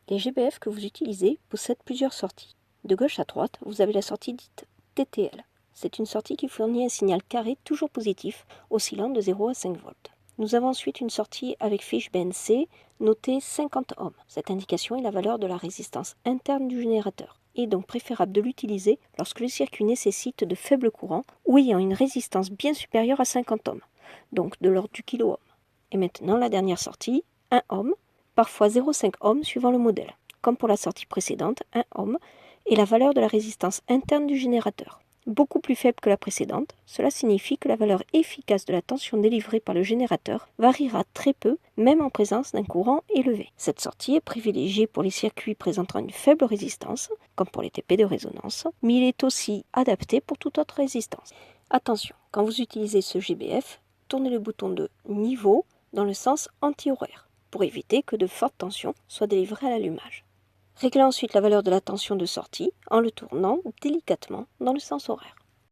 Les GBF que vous utilisez possèdent plusieurs sorties. De gauche à droite, vous avez la sortie dite TTL. C'est une sortie qui fournit un signal carré toujours positif, oscillant de 0 à 5 volts. Nous avons ensuite une sortie avec fiche BNC notée 50 ohms. Cette indication est la valeur de la résistance interne du générateur. Il est donc préférable de l'utiliser lorsque le circuit nécessite de faibles courants ou ayant une résistance bien supérieure à 50 ohms, donc de l'ordre du kilo-ohm. Et maintenant la dernière sortie, 1 ohm, parfois 0,5 ohm suivant le modèle. Comme pour la sortie précédente, 1 ohm est la valeur de la résistance interne du générateur. Beaucoup plus faible que la précédente, cela signifie que la valeur efficace de la tension délivrée par le générateur variera très peu, même en présence d'un courant élevé. Cette sortie est privilégiée pour les circuits présentant une faible résistance, comme pour les TP de résonance, mais il est aussi adapté pour toute autre résistance. Attention, quand vous utilisez ce GBF, tournez le bouton de niveau dans le sens anti-horaire, pour éviter que de fortes tensions soient délivrées à l'allumage. Réglez ensuite la valeur de la tension de sortie en le tournant délicatement dans le sens horaire.